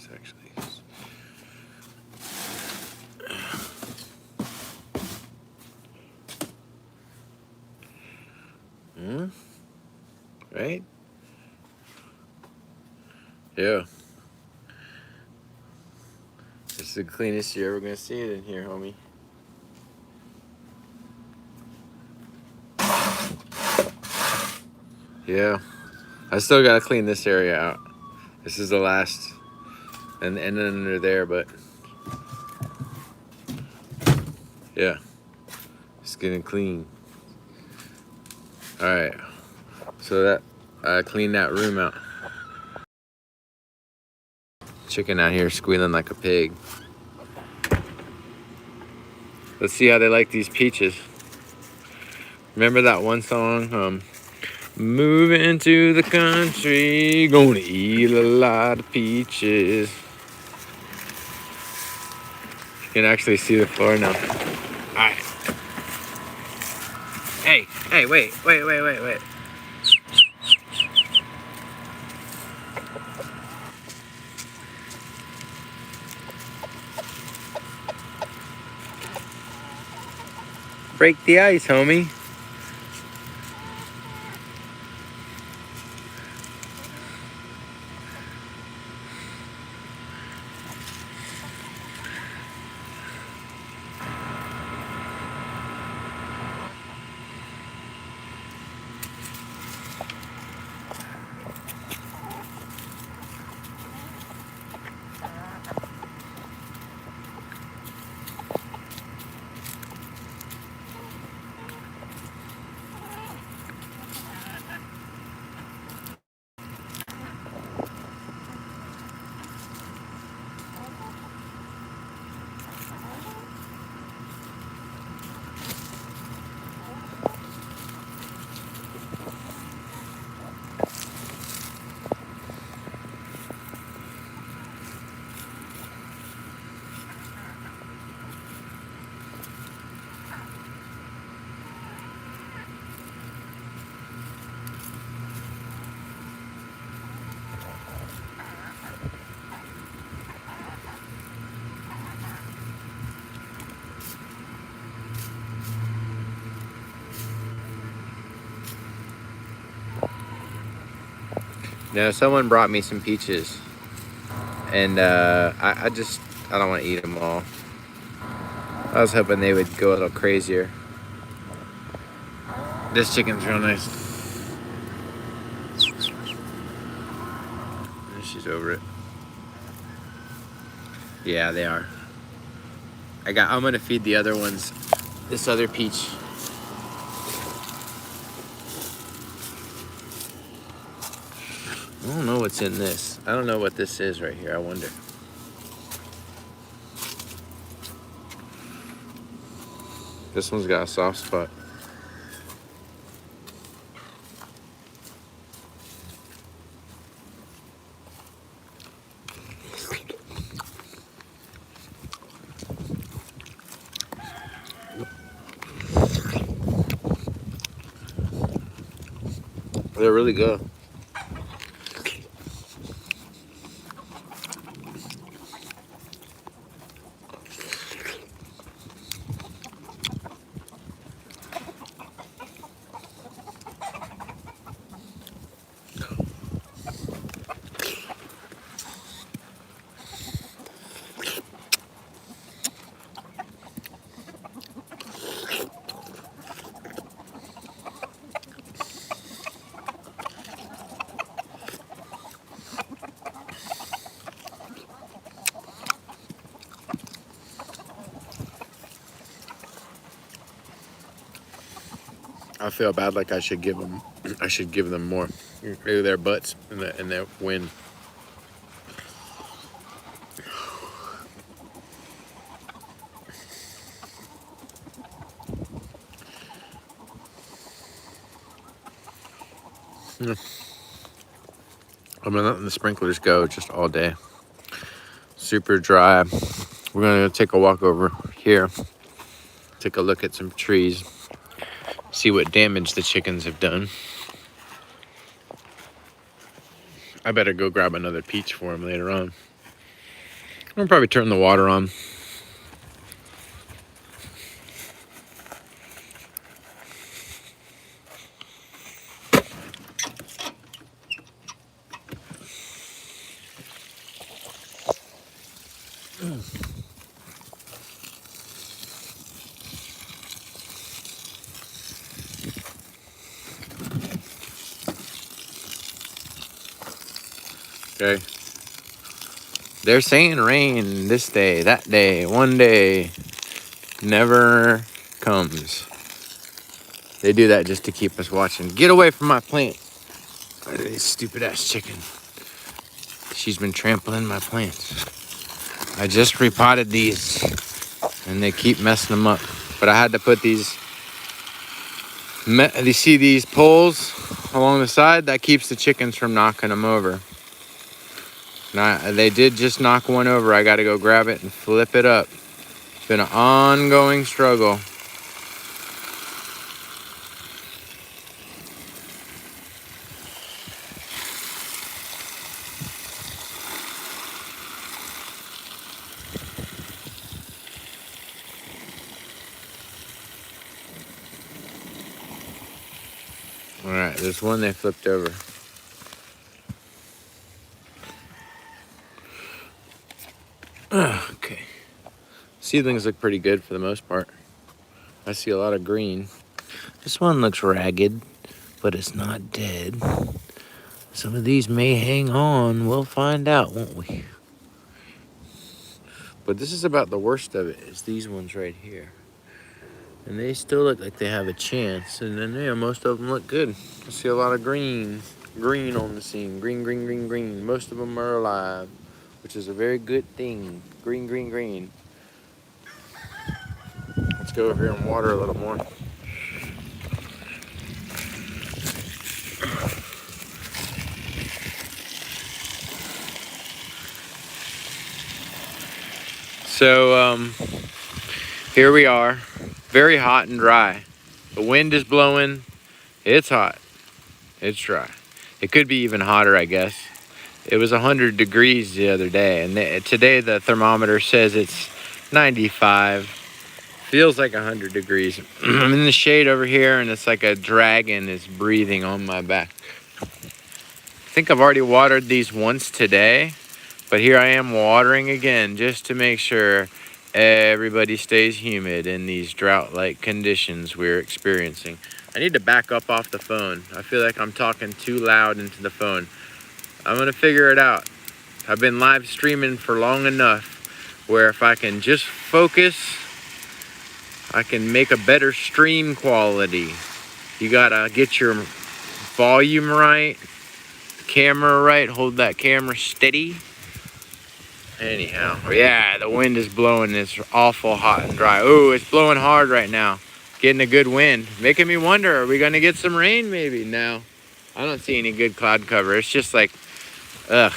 nice, actually. Right? Yeah. This is the cleanest you're ever gonna see it in here, homie. Yeah. I still gotta clean this area out. This is the last, and then under there, but yeah, it's getting clean. All right, so that I cleaned that room out. Chicken out here squealing like a pig. Let's see how they like these peaches. Remember that one song? Moving to the country, gonna eat a lot of peaches. You can actually see the floor now. All right. Hey, wait. Break the ice, homie. Now, someone brought me some peaches, and I don't want to eat them all. I was hoping they would go a little crazier. This chicken's real nice. She's over it. Yeah, they are. I'm gonna feed the other ones this other peach. I don't know what's in this. I don't know what this is right here. I wonder. This one's got a soft spot. They're really good. I feel bad, like I should give them more. Maybe their butts and their wind. I'm gonna let the sprinklers go just all day. Super dry. We're gonna take a walk over here, take a look at some trees, see what damage the chickens have done. I better go grab another peach for them later on. I'll probably turn the water on. Okay. They're saying rain this day, that day, one day. Never comes. They do that just to keep us watching. Get away from my plant. This stupid ass chicken. She's been trampling my plants. I just repotted these and they keep messing them up. But I had to put these, you see these poles along the side? That keeps the chickens from knocking them over. Now, they did just knock one over. I got to go grab it and flip it up. It's been an ongoing struggle. All right, there's one they flipped over. Okay. Seedlings look pretty good for the most part. I see a lot of green. This one looks ragged, but it's not dead. Some of these may hang on. We'll find out, won't we? But this is about the worst of it, is these ones right here. And they still look like they have a chance. And then, yeah, most of them look good. I see a lot of green on the scene. Green, green, green, green. Most of them are alive, which is a very good thing. Green, green, green. Let's go over here and water a little more. So, here we are. Very hot and dry. The wind is blowing. It's hot. It's dry. It could be even hotter, I guess. It was 100 degrees the other day, and today the thermometer says it's 95. Feels like 100 degrees. I'm in the shade over here, and it's like a dragon is breathing on my back. I think I've already watered these once today, but here I am watering again just to make sure everybody stays humid in these drought-like conditions we're experiencing. I need to back up off the phone. I feel like I'm talking too loud into the phone. I'm gonna figure it out. I've been live streaming for long enough where if I can just focus, I can make a better stream quality. You gotta get your volume right, camera right, hold that camera steady. Anyhow, yeah, the wind is blowing. It's awful hot and dry. Oh, it's blowing hard right now. Getting a good wind. Making me wonder, are we gonna get some rain maybe? No, I don't see any good cloud cover. It's just like, ugh,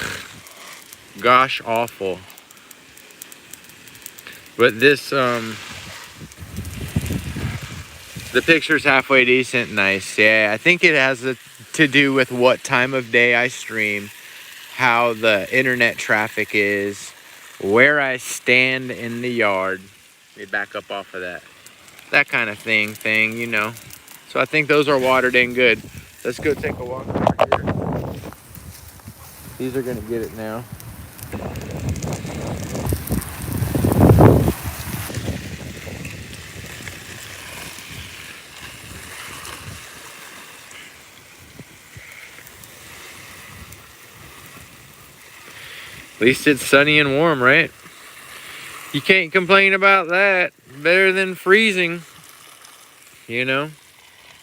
gosh awful. But this, the picture's halfway decent, nice. Yeah, I think it has to do with what time of day I stream, how the internet traffic is, where I stand in the yard. Let me back up off of that. That kind of thing, you know. So I think those are watered in good. Let's go take a walk over here. These are gonna get it now. At least it's sunny and warm, right? You can't complain about that. Better than freezing, you know?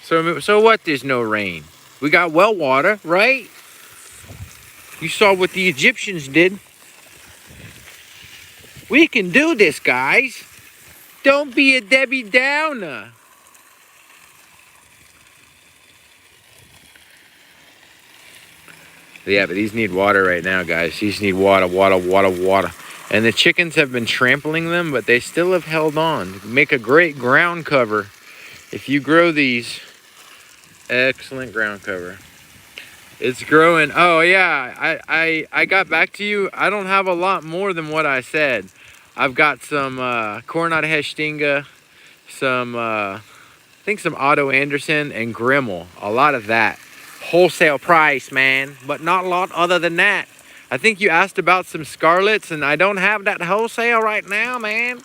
So what, there's no rain? We got well water, right? You saw what the Egyptians did. We can do this, guys. Don't be a Debbie Downer. Yeah, but these need water right now, guys. These need water. And the chickens have been trampling them, but they still have held on. Make a great ground cover. If you grow these, excellent ground cover. It's growing. Oh yeah, I got back to you. I don't have a lot more than what I said. I've got some Coronado Hestinga, some I think some Otto Anderson and Grimmel. A lot of that. Wholesale price, man, but not a lot other than that. I think you asked about some Scarlets, and I don't have that wholesale right now, man.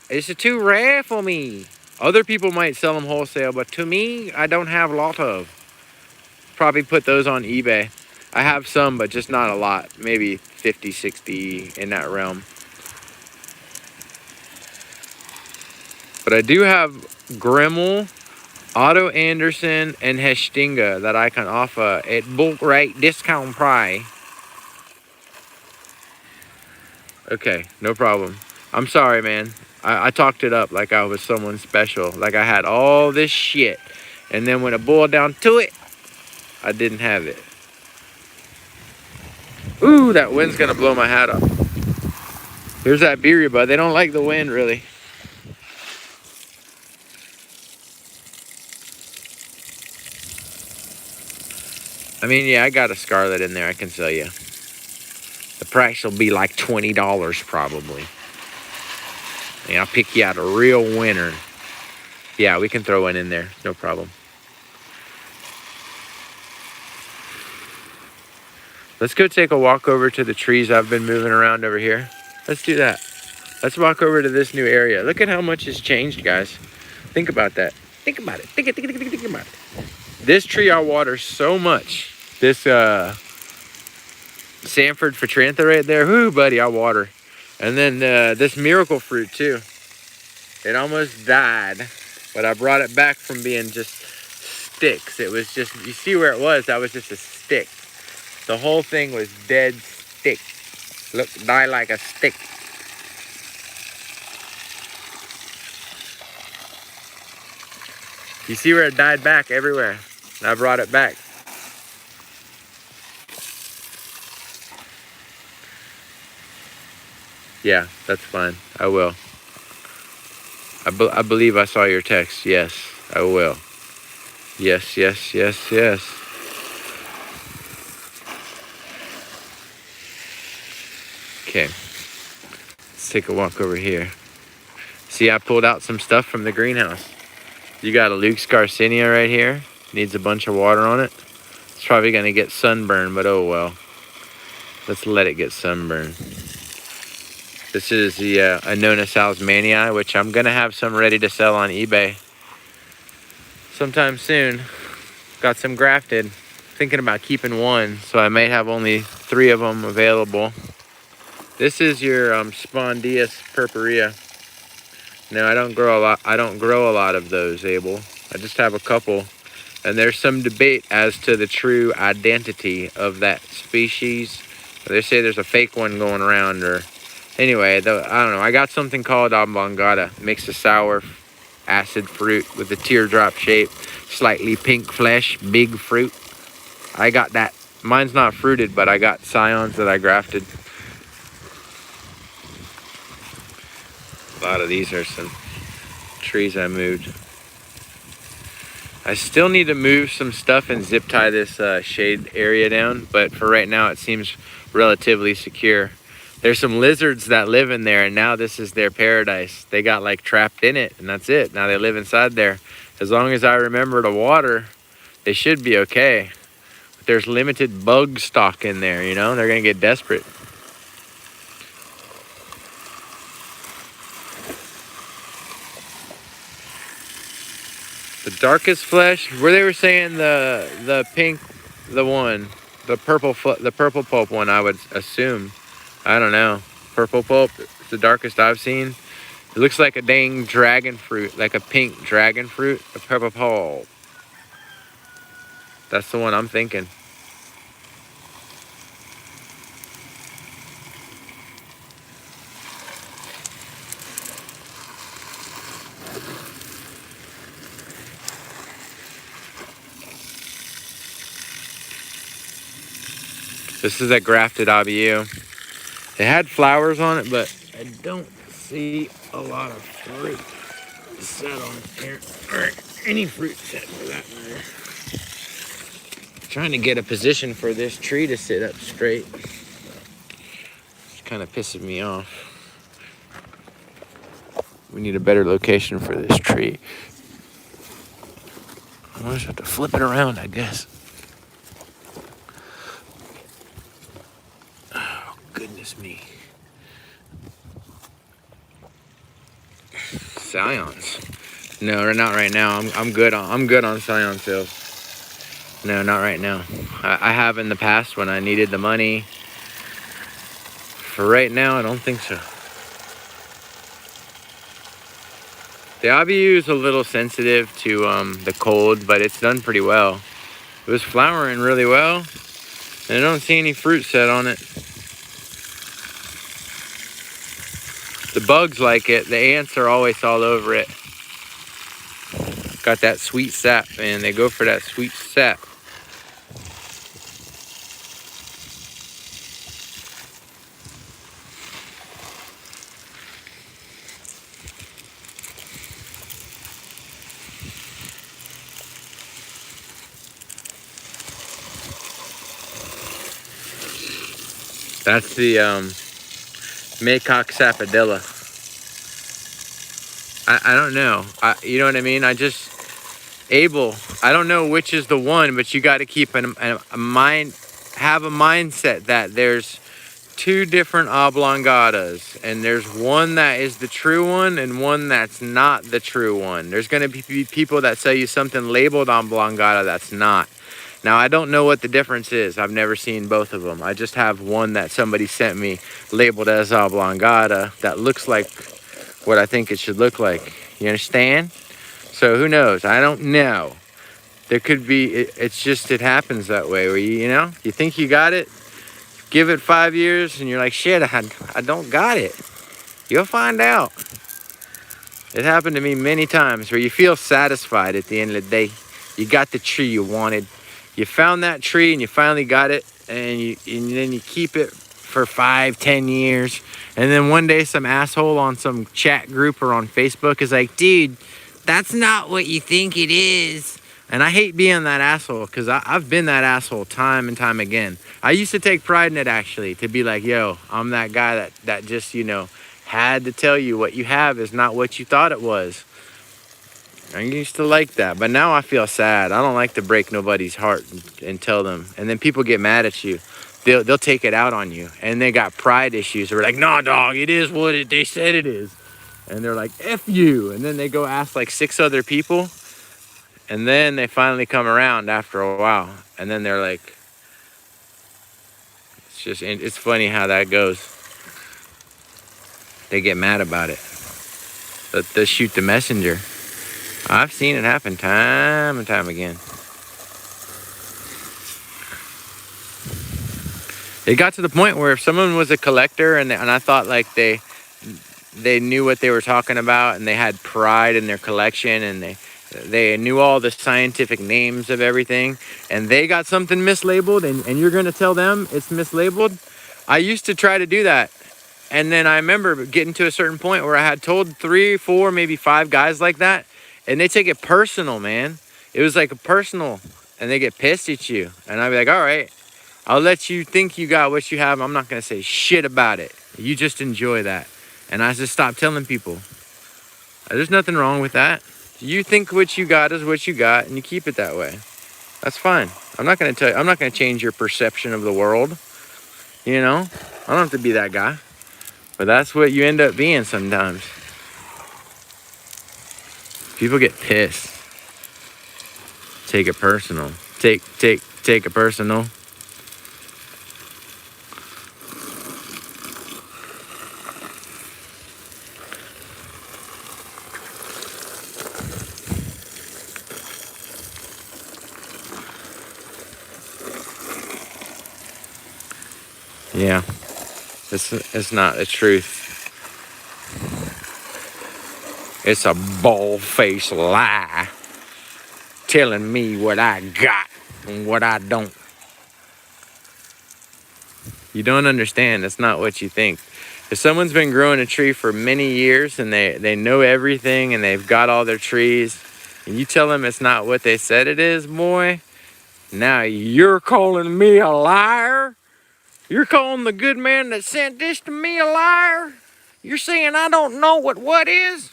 It's too rare for me. Other people might sell them wholesale, but to me, I don't have a lot of. Probably put those on eBay. I have some, but just not a lot. Maybe 50, 60 in that realm. But I do have Grimmel, Otto Anderson, and Hestinga that I can offer at bulk rate discount price. Okay, no problem. I'm sorry, man. I talked it up like I was someone special. Like I had all this shit. And then when it boiled down to it, I didn't have it. Ooh, that wind's gonna blow my hat off. Here's that birria bud. They don't like the wind, really. I mean, yeah, I got a Scarlet in there, I can sell you. The price will be like $20 probably. And I'll pick you out a real winner. Yeah, we can throw one in there, no problem. Let's go take a walk over to the trees I've been moving around over here. Let's do that. Let's walk over to this new area. Look at how much has changed, guys. Think about that. Think about it. Think about it. This tree I water so much. This Sanford Fatrantha right there. Whoo, buddy, I water. And then this miracle fruit too. It almost died, but I brought it back from being just sticks. It was just, you see where it was? That was just a stick. The whole thing was dead stick. Look, die like a stick. You see where it died back everywhere? I brought it back. Yeah, that's fine. I will. I believe I saw your text. Yes, I will. Yes, yes, yes, yes. Okay. Let's take a walk over here. See, I pulled out some stuff from the greenhouse. You got a Luke's Garcinia right here. Needs a bunch of water on it. It's probably going to get sunburned, but oh well. Let's let it get sunburned. This is the Annona Salzmanii, which I'm going to have some ready to sell on eBay sometime soon. Got some grafted. Thinking about keeping one, so I may have only 3 of them available. This is your Spondius purpurea. No, I don't grow a lot of those, Abel. I just have a couple. And there's some debate as to the true identity of that species. They say there's a fake one going around, or anyway, I don't know. I got something called oblongata. Makes a sour acid fruit with a teardrop shape, slightly pink flesh, big fruit. I got that. Mine's not fruited, but I got scions that I grafted. A lot of these are some trees I moved. I still need to move some stuff and zip tie this shade area down, but for right now it seems relatively secure. There's some lizards that live in there, and now this is their paradise. They got like trapped in it, and that's it. Now they live inside there. As long as I remember to water, they should be okay. But there's limited bug stock in there, you know? They're gonna get desperate. The darkest flesh, where they were saying the pink, the purple pulp one, I would assume. I don't know. Purple pulp, it's the darkest I've seen. It looks like a dang dragon fruit, like a pink dragon fruit, a purple pulp. That's the one I'm thinking. This is a grafted abiu. It had flowers on it, but I don't see a lot of fruit set on it here. Or any fruit set for that matter. Trying to get a position for this tree to sit up straight. It's kind of pissing me off. We need a better location for this tree. I'll just have to flip it around, I guess. Oh, goodness me. Scions. No, not right now. I'm good on Scion sales. No, not right now. I have in the past when I needed the money. For right now, I don't think so. The IBU is a little sensitive to the cold, but it's done pretty well. It was flowering really well, and I don't see any fruit set on it. The bugs like it. The ants are always all over it. Got that sweet sap, man. They go for that sweet sap. That's the Maycock sapodilla. I don't know. You know what I mean? I don't know which is the one, but you got to keep have a mindset that there's two different oblongatas, and there's one that is the true one and one that's not the true one. There's going to be people that sell you something labeled oblongata that's not. Now, I don't know what the difference is. I've never seen both of them. I just have one that somebody sent me labeled as oblongata that looks like what I think it should look like. You understand? So who knows? I don't know. There could be, it's just, it happens that way where you think you got it, give it 5 years and you're like, shit, I don't got it. You'll find out. It happened to me many times where you feel satisfied at the end of the day. You got the tree you wanted. You found that tree and you finally got it, and then you keep it for 5-10 years. And then one day some asshole on some chat group or on Facebook is like, dude, that's not what you think it is. And I hate being that asshole, because I've been that asshole time and time again. I used to take pride in it, actually, to be like, yo, I'm that guy that just, had to tell you what you have is not what you thought it was. I used to like that, but now I feel sad. I don't like to break nobody's heart and tell them. And then people get mad at you. They'll take it out on you. And they got pride issues. They're like, nah, dog, it is what they said it is. And they're like, F you. And then they go ask like 6 other people. And then they finally come around after a while. And then they're like, it's funny how that goes. They get mad about it. But they'll shoot the messenger. I've seen it happen time and time again. It got to the point where if someone was a collector and I thought like they knew what they were talking about and they had pride in their collection and they knew all the scientific names of everything, and they got something mislabeled and you're going to tell them it's mislabeled. I used to try to do that. And then I remember getting to a certain point where I had told 3, 4, maybe 5 guys like that. And they take it personal, man. It was like a personal, and they get pissed at you. And I'd be like, all right, I'll let you think you got what you have. I'm not going to say shit about it. You just enjoy that. And I just stopped telling people. There's nothing wrong with that. You think what you got is what you got, and you keep it that way. That's fine. I'm not going to tell you. I'm not going to change your perception of the world. I don't have to be that guy. But that's what you end up being sometimes. People get pissed. Take it personal. Take it personal. Yeah. It's not the truth. It's a bald-faced lie telling me what I got and what I don't. You don't understand. It's not what you think. If someone's been growing a tree for many years and they know everything and they've got all their trees, and you tell them it's not what they said it is, boy, Now you're calling me a liar? You're calling the good man that sent this to me a liar? You're saying I don't know what is?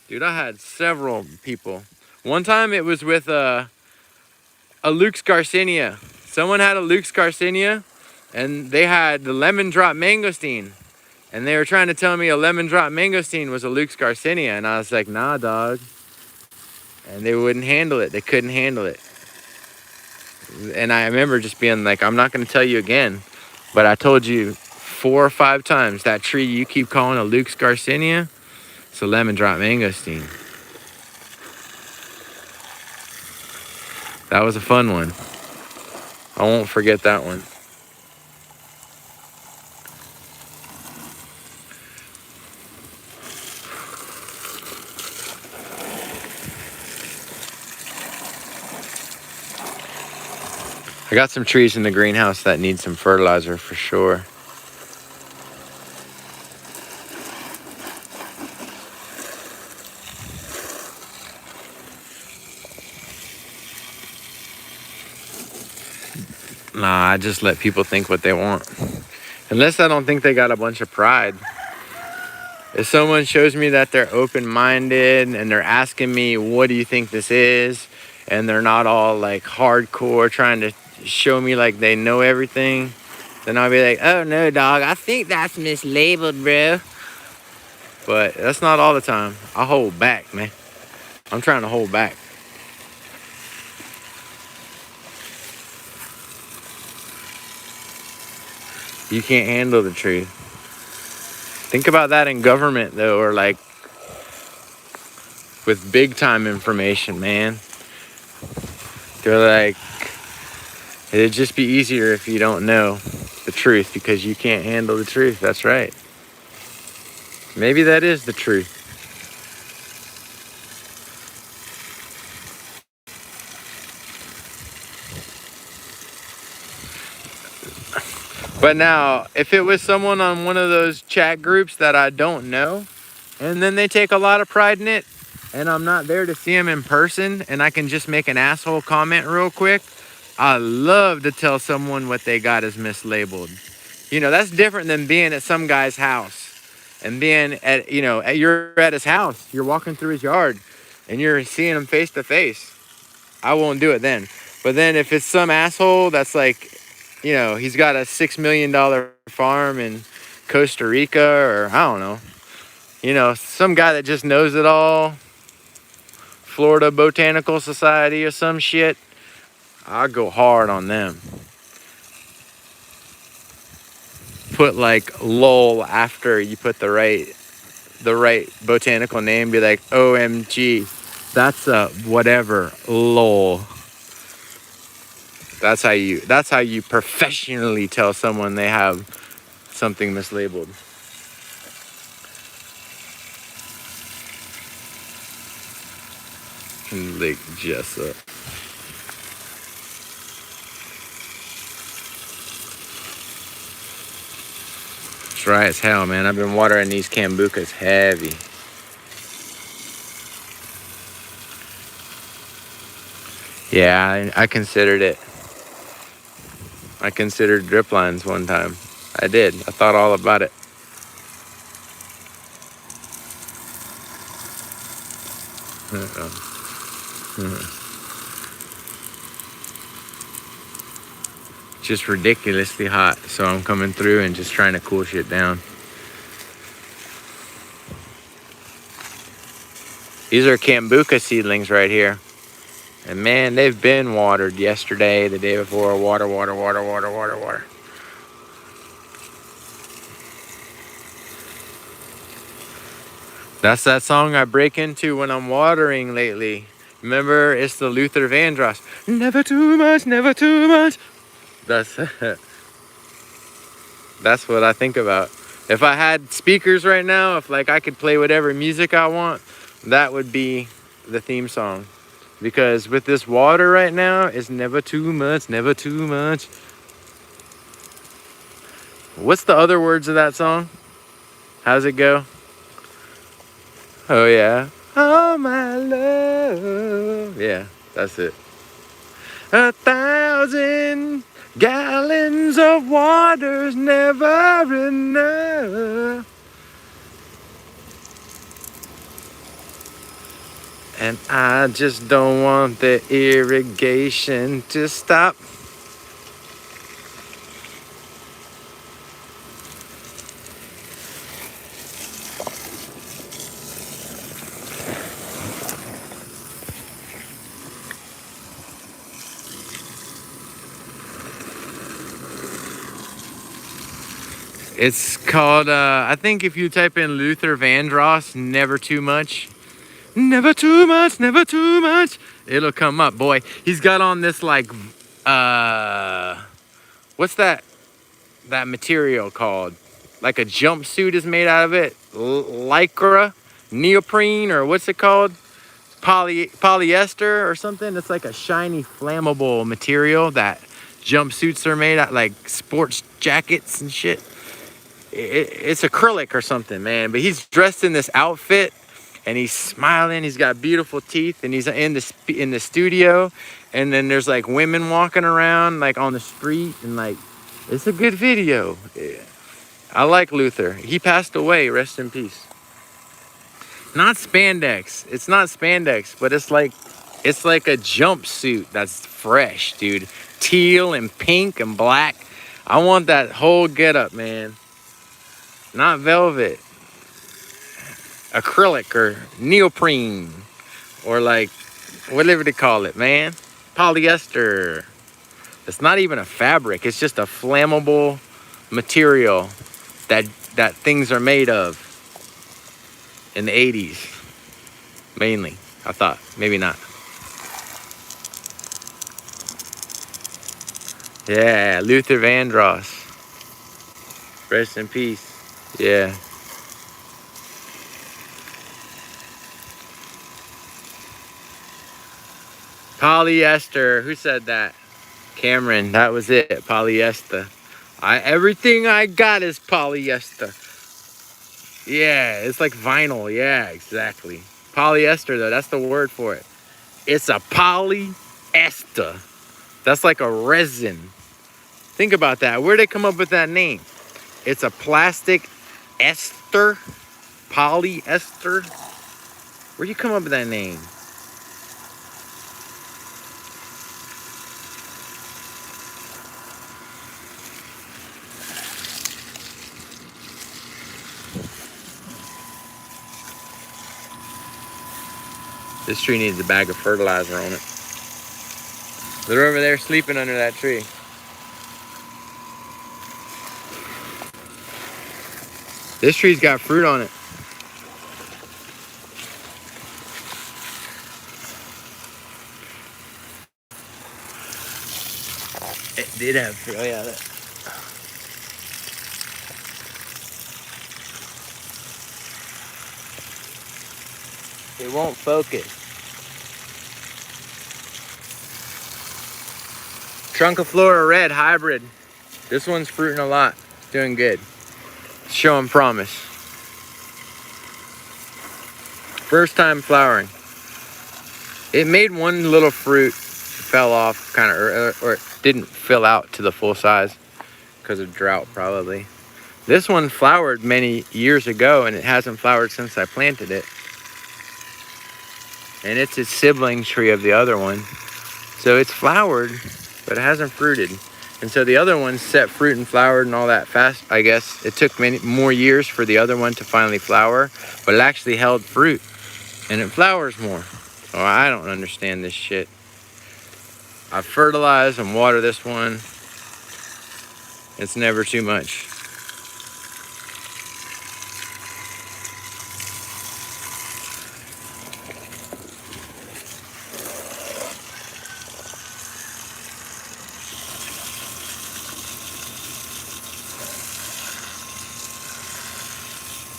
Dude, I had several people. One time it was with a Luke's Garcinia. Someone had a Luke's Garcinia and they had the lemon drop mangosteen. And they were trying to tell me a lemon drop mangosteen was a Luke's Garcinia. And I was like, nah, dog. And they wouldn't handle it. They couldn't handle it. And I remember just being like, I'm not going to tell you again. But I told you 4 or 5 times, that tree you keep calling a Luke's Garcinia, it's a lemon drop mangosteen. That was a fun one. I won't forget that one. I got some trees in the greenhouse that need some fertilizer for sure. Nah, I just let people think what they want. Unless I don't think they got a bunch of pride. If someone shows me that they're open-minded and they're asking me, what do you think this is? And they're not all like hardcore trying to show me like they know everything, then I'll be like, oh no, dog, I think that's mislabeled, bro. But that's not all the time. I hold back, man. I'm trying to hold back. You can't handle the truth. Think about that in government, though, or like with big time information, man. They're like, it'd just be easier if you don't know the truth because you can't handle the truth. That's right. Maybe that is the truth. But now, if it was someone on one of those chat groups that I don't know, and then they take a lot of pride in it, and I'm not there to see them in person, and I can just make an asshole comment real quick, I love to tell someone what they got is mislabeled. You know, that's different than being at some guy's house and being at, you're at his house, you're walking through his yard, and you're seeing him face to face. I won't do it then. But then if it's some asshole that's like, he's got a $6 million farm in Costa Rica, or I don't know, some guy that just knows it all, Florida Botanical Society or some shit, I'll go hard on them. Put like lol after you put the right botanical name. Be like, OMG, that's a whatever, lol. That's how you professionally tell someone they have something mislabeled. Lake Jessup. It's dry as hell, man. I've been watering these Cambucas heavy. Yeah, I considered it. I considered drip lines one time. I did. I thought all about it. Just ridiculously hot, so I'm coming through and just trying to cool shit down. These are Cambuca seedlings right here. And man, they've been watered yesterday, the day before. Water. That's that song I break into when I'm watering lately. Remember, it's the Luther Vandross. Never too much, never too much. That's what I think about. If I had speakers right now, if like I could play whatever music I want, that would be the theme song. Because with this water right now, it's never too much, never too much. What's the other words of that song? How's it go? Oh yeah. Oh my love. Yeah, that's it. 1,000 gallons of water's never enough. And I just don't want the irrigation to stop. It's called, I think if you type in Luther Vandross, never too much, never too much, never too much, it'll come up, boy. He's got on this like, what's that material called? Like a jumpsuit is made out of it. Lycra, neoprene, or what's it called? Polyester or something. It's like a shiny, flammable material that jumpsuits are made out, like sports jackets and shit. It's acrylic or something, man. But he's dressed in this outfit and he's smiling. He's got beautiful teeth and he's in the studio. And then there's like women walking around like on the street and like, it's a good video. I like Luther. He passed away. Rest in peace. Not spandex. It's not spandex, but it's like a jumpsuit that's fresh, dude. Teal and pink and black. I want that whole getup, man. Not velvet. Acrylic or neoprene. Or like, whatever they call it, man. Polyester. It's not even a fabric. It's just a flammable material that things are made of. In the 80s. Mainly. I thought. Maybe not. Yeah, Luther Vandross. Rest in peace. Yeah. Polyester. Who said that? Cameron. That was it. Polyester. Everything I got is polyester. Yeah, it's like vinyl. Yeah, exactly. Polyester, though. That's the word for it. It's a polyester. That's like a resin. Think about that. Where'd they come up with that name? It's a plastic ester. Polyester. Where'd you come up with that name? This tree needs a bag of fertilizer on it. They're over there sleeping under that tree. This tree's got fruit on it. It did have fruit. Oh yeah. It won't focus. Trunciflora red hybrid. This one's fruiting a lot. It's doing good. Showing promise. First time flowering. It made one little fruit, fell off kind of, or it didn't fill out to the full size because of drought probably. This one flowered many years ago and it hasn't flowered since I planted it. And it's a sibling tree of the other one. So it's flowered, but it hasn't fruited. And so the other one set fruit and flowered and all that fast. I guess it took many more years for the other one to finally flower, but it actually held fruit and it flowers more. Oh, I don't understand this shit. I fertilize and water this one. It's never too much.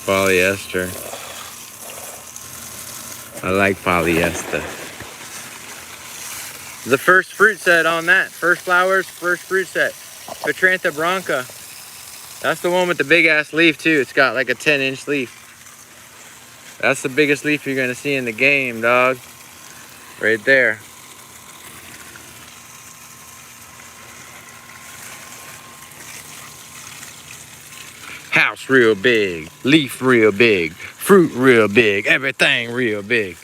Polyester. I like polyester. The first fruit set on that. First flowers, first fruit set. Petrantha branca. That's the one with the big ass leaf too. It's got like a 10-inch leaf. That's the biggest leaf you're gonna see in the game, dog. Right there. grass real big, leaf real big, fruit real big, everything real big.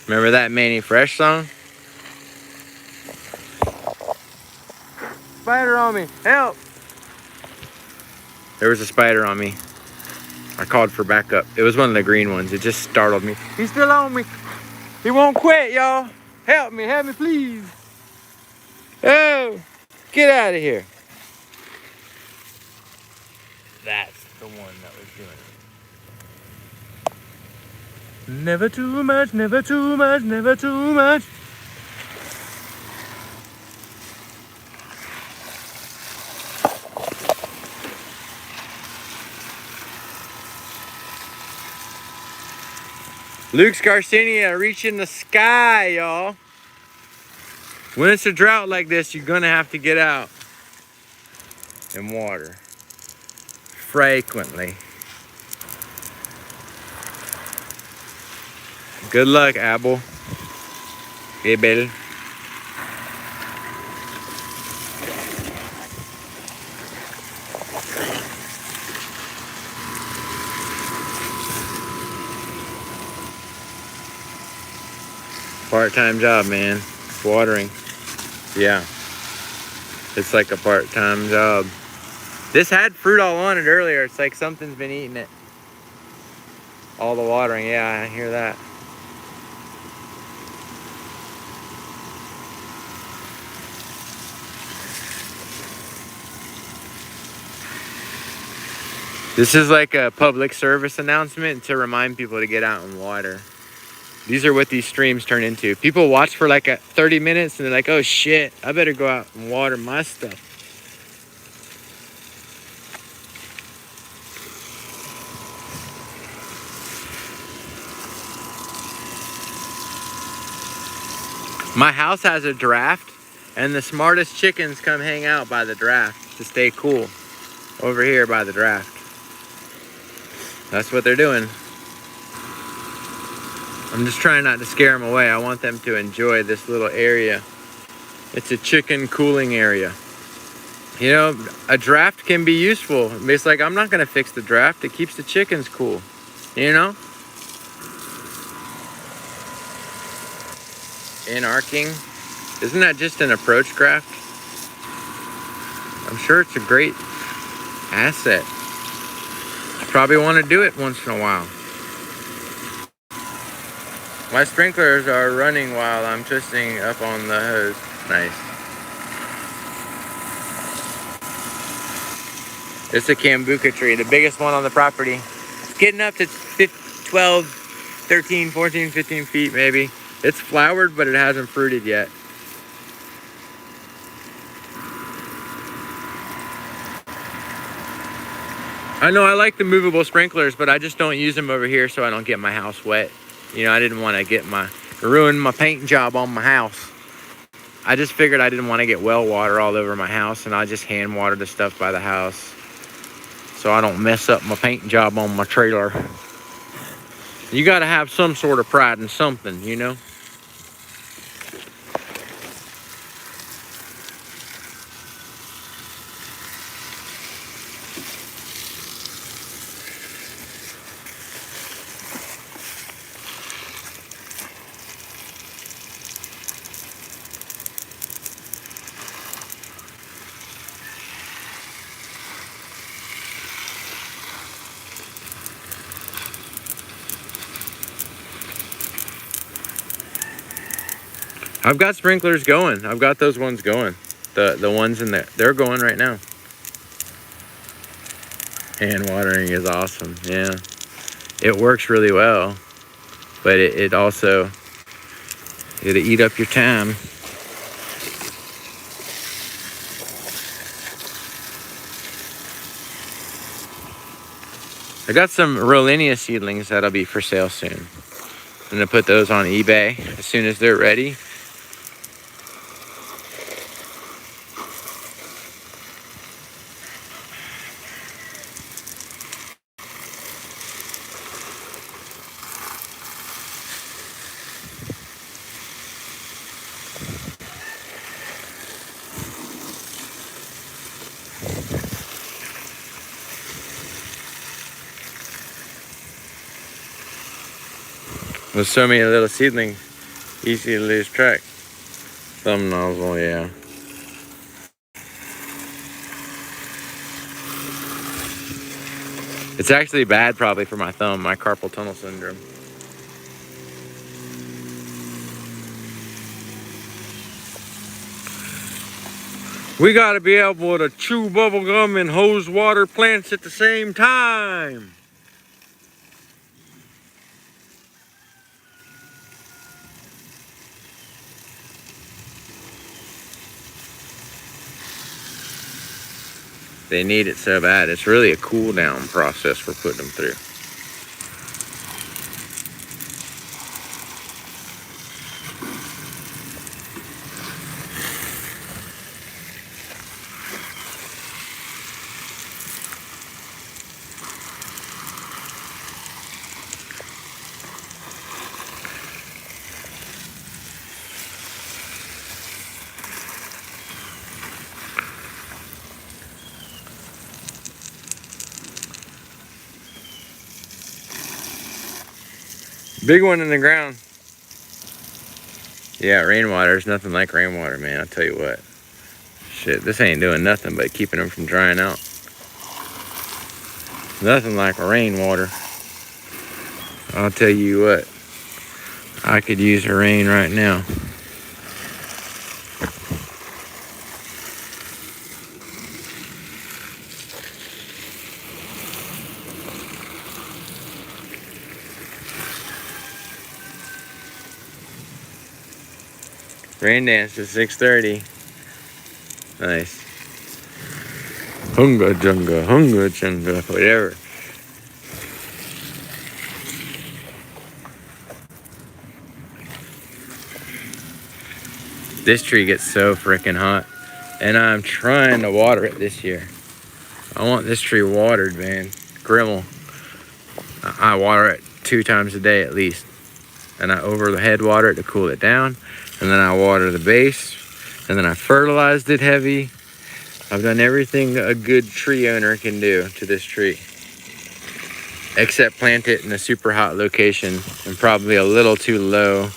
Remember that Manny Fresh song? Spider on me, help! There was a spider on me. I called for backup. It was one of the green ones. It just startled me. He's still on me. He won't quit, y'all. Help me please. Oh, get out of here. That's the one that was doing it. Never too much, never too much, never too much. Luke's Garcinia reaching the sky, y'all. When it's a drought like this, you're gonna have to get out and water frequently. Good luck, Abel. Hey, Bill. Part-time job, man. Watering. Yeah. It's like a part-time job. This had fruit all on it earlier. It's like something's been eating it. All the watering. Yeah, I hear that. This is like a public service announcement to remind people to get out and water. These are what these streams turn into. People watch for like 30 minutes and they're like, oh shit, I better go out and water my stuff. My house has a draft and the smartest chickens come hang out by the draft to stay cool over here by the draft. That's what they're doing. I'm just trying not to scare them away. I want them to enjoy this little area. It's a chicken cooling area. You know, a draft can be useful. It's like, I'm not gonna fix the draft. It keeps the chickens cool, you know? Inarcing. Isn't that just an approach graft? I'm sure it's a great asset. You probably want to do it once in a while. My sprinklers are running while I'm twisting up on the hose. Nice. It's a Cambuca tree, the biggest one on the property. It's getting up to 12, 13, 14, 15 feet maybe. It's flowered, but it hasn't fruited yet. I know I like the movable sprinklers, but I just don't use them over here so I don't get my house wet. You know, I didn't want to ruin my paint job on my house. I just figured I didn't want to get well water all over my house, and I just hand water the stuff by the house so I don't mess up my paint job on my trailer. You got to have some sort of pride in something, you know? I've got sprinklers going. I've got those ones going. The ones in there, they're going right now. Hand watering is awesome. Yeah, it works really well, but it also, it'll eat up your time. I got some Rollinia seedlings that'll be for sale soon. I'm gonna put those on eBay as soon as they're ready. With so many little seedlings, easy to lose track. Thumb nozzle, yeah. It's actually bad probably for my thumb, my carpal tunnel syndrome. We gotta be able to chew bubble gum and hose water plants at the same time. They need it so bad. It's really a cool down process we're putting them through. Big one in the ground. Yeah, rainwater is nothing like rainwater, man. I'll tell you what. Shit, this ain't doing nothing but keeping them from drying out. Nothing like rainwater. I'll tell you what. I could use a rain right now. Rain dance at 6:30. Nice. Hunga junga, whatever. This tree gets so freaking hot, and I'm trying to water it this year. I want this tree watered, man. Grimmel. I water it 2 times a day at least, and I overhead water it to cool it down, and then I water the base, and then I fertilized it heavy. I've done everything a good tree owner can do to this tree, except plant it in a super hot location and probably a little too low.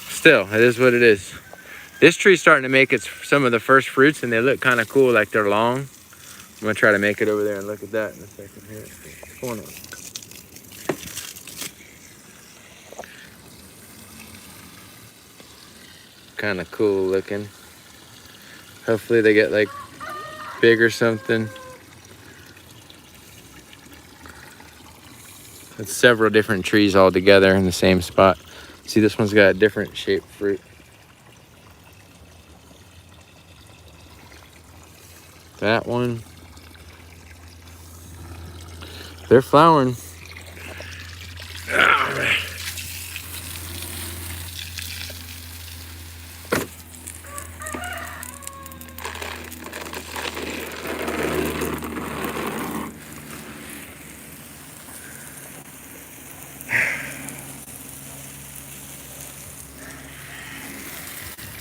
Still, it is what it is. This tree's starting to make some of the first fruits, and they look kind of cool, like they're long. I'm gonna try to make it over there and look at that in a second here. What's going on? Kind of cool looking. Hopefully they get like big or something. It's several different trees all together in the same spot. See, this one's got a different shaped fruit. That one. They're flowering. All right.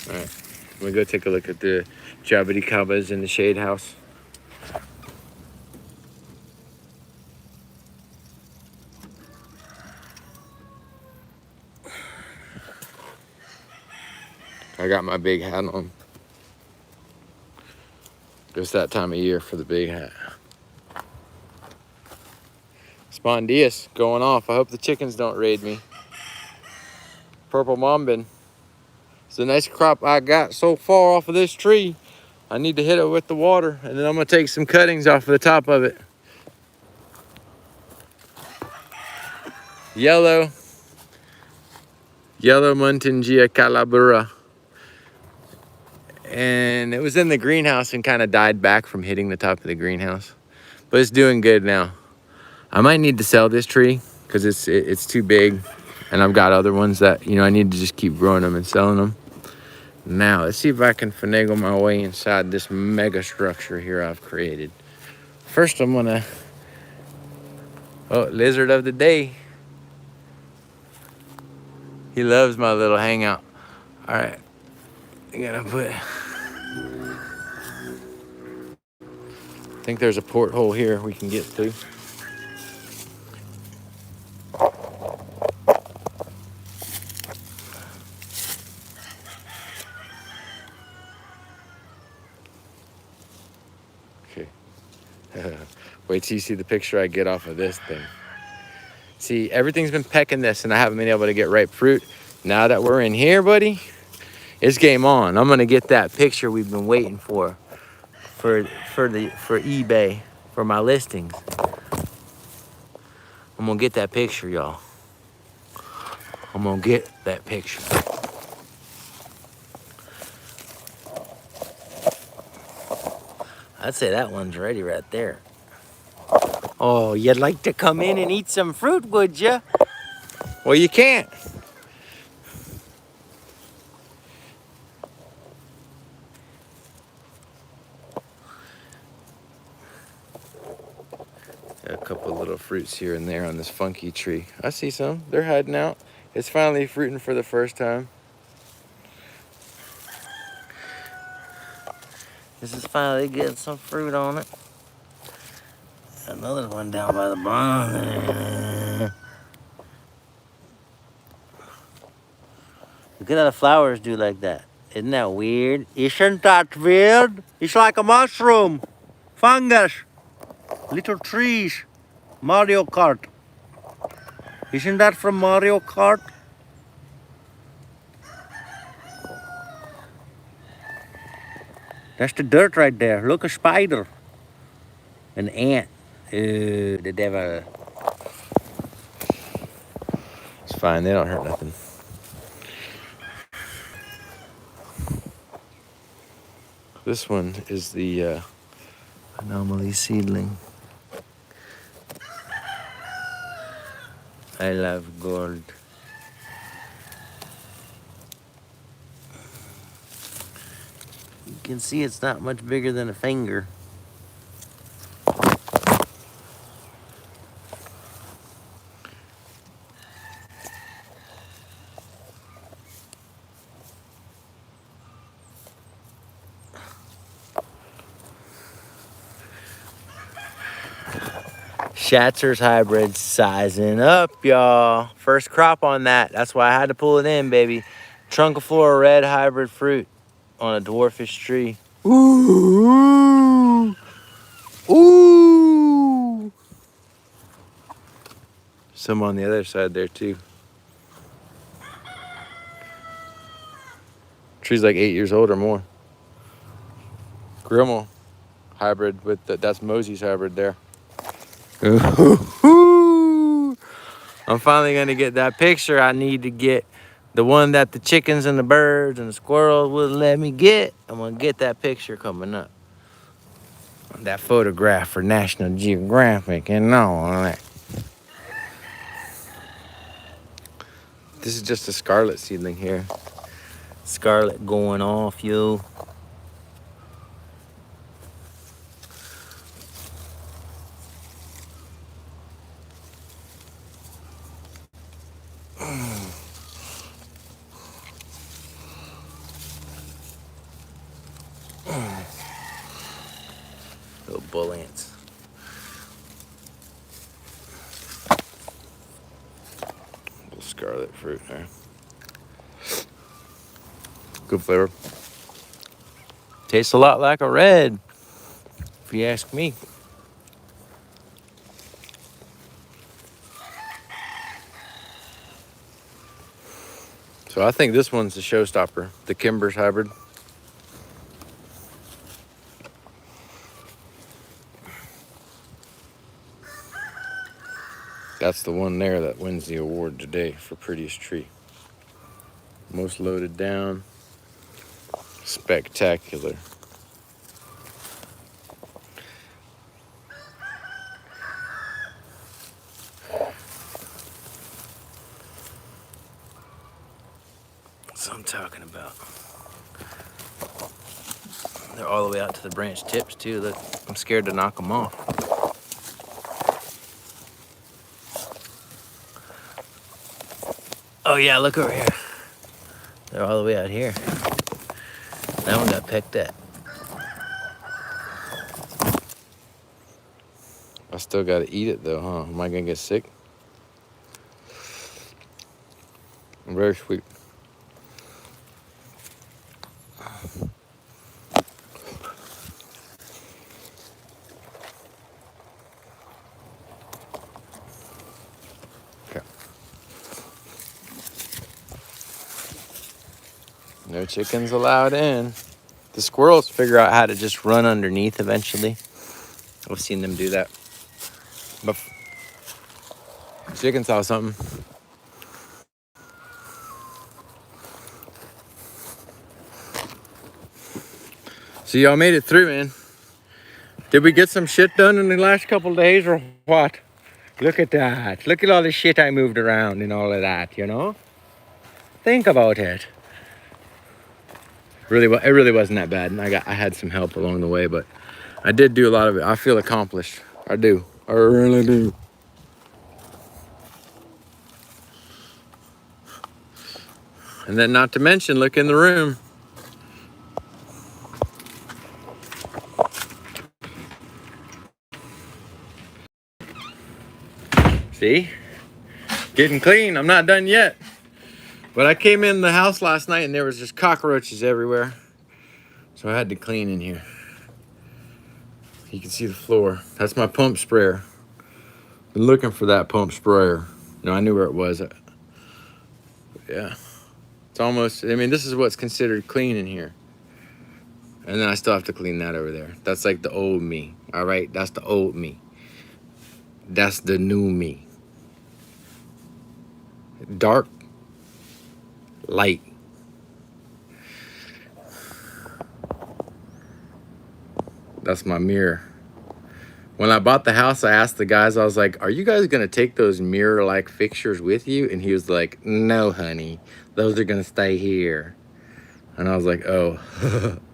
All right, I'm gonna go take a look at the jabuticabas in the shade house. I got my big hat on. It's that time of year for the big hat. Spondius going off. I hope the chickens don't raid me. Purple Mombin. It's a nice crop I got so far off of this tree. I need to hit it with the water, and then I'm gonna take some cuttings off of the top of it. Yellow Muntingia calabura. And it was in the greenhouse and kind of died back from hitting the top of the greenhouse. But it's doing good now. I might need to sell this tree because it's too big. And I've got other ones that, I need to just keep growing them and selling them. Now, let's see if I can finagle my way inside this mega structure here I've created. First, I'm gonna... Oh, lizard of the day. He loves my little hangout. All right, I gotta put... I think there's a porthole here we can get through. Wait till you see the picture I get off of this thing. See, everything's been pecking this, and I haven't been able to get ripe fruit. Now that we're in here, buddy, it's game on. I'm gonna get that picture we've been waiting for eBay, for my listings. I'm gonna get that picture, y'all. I'm gonna get that picture. I'd say that one's ready right there. Oh, you'd like to come in and eat some fruit, would you? Well, you can't. Got a couple of little fruits here and there on this funky tree. I see some. They're hiding out. It's finally fruiting for the first time. This is finally getting some fruit on it. Another one down by the bottom. Look at how the flowers do like that. Isn't that weird? Isn't that weird? It's like a mushroom. Fungus. Little trees. Mario Kart. Isn't that from Mario Kart? That's the dirt right there. Look, a spider. An ant. The devil. It's fine. They don't hurt nothing. This one is the anomaly seedling. I love gold. You can see it's not much bigger than a finger. Schatzer's hybrid sizing up, y'all. First crop on that. That's why I had to pull it in, baby. Trunciflora red hybrid fruit on a dwarfish tree. Ooh. Ooh. Some on the other side there too. Tree's like 8 years old or more. Grimmel hybrid with that's Mosey's hybrid there. Ooh. I'm finally gonna get that picture I need to get. The one that the chickens and the birds and the squirrels wouldn't let me get. I'm gonna get that picture coming up. That photograph for National Geographic and all that. This is just a scarlet seedling here. Scarlet going off, yo. Little bull ants. Little scarlet fruit there. Good flavor. Tastes a lot like a red, if you ask me. So I think this one's the showstopper, the Kimber's hybrid. That's the one there that wins the award today for prettiest tree. Most loaded down. Spectacular. That's what I'm talking about. They're all the way out to the branch tips too. Look, I'm scared to knock them off. Oh yeah, look over here. They're all the way out here. That one got pecked at. I still gotta eat it though, huh? Am I gonna get sick? Very sweet. No chickens allowed in. The squirrels figure out how to just run underneath eventually. I've seen them do that. But chicken saw something. So y'all made it through, man. Did we get some shit done in the last couple of days or what? Look at that. Look at all the shit I moved around and all of that, you know? Think about it. It really wasn't that bad. And I had some help along the way, but I did do a lot of it. I feel accomplished. I do. I really do. And then not to mention, look in the room. See? Getting clean. I'm not done yet. But I came in the house last night and there was just cockroaches everywhere. So I had to clean in here. You can see the floor. That's my pump sprayer. Been looking for that pump sprayer. No, I knew where it was. Yeah. It's almost, I mean, this is what's considered clean in here. And then I still have to clean that over there. That's like the old me. All right? That's the old me. That's the new me. Dark, light. That's my mirror. When I bought the house, I asked the guys, I was like, are you guys going to take those mirror-like fixtures with you? And he was like, no, honey. Those are going to stay here. And I was like, oh,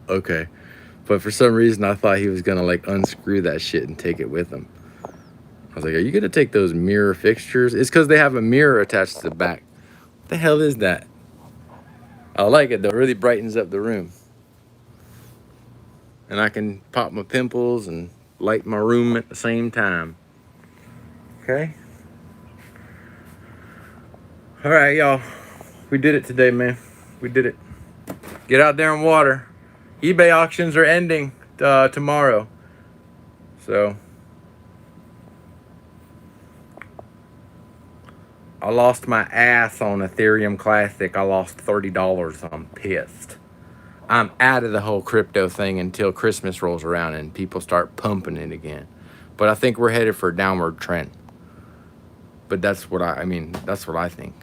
okay. But for some reason, I thought he was going to, like, unscrew that shit and take it with him. I was like, are you going to take those mirror fixtures? It's because they have a mirror attached to the back. What the hell is that? I like it, though. It really brightens up the room. And I can pop my pimples and light my room at the same time. Okay? All right, y'all. We did it today, man. We did it. Get out there and water. eBay auctions are ending tomorrow. So I lost my ass on Ethereum Classic. I lost $30. I'm pissed. I'm out of the whole crypto thing until Christmas rolls around and people start pumping it again. But I think we're headed for a downward trend. But that's what that's what I think.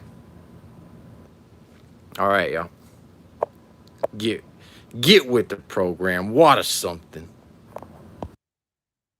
All right, y'all. Get with the program. Water something.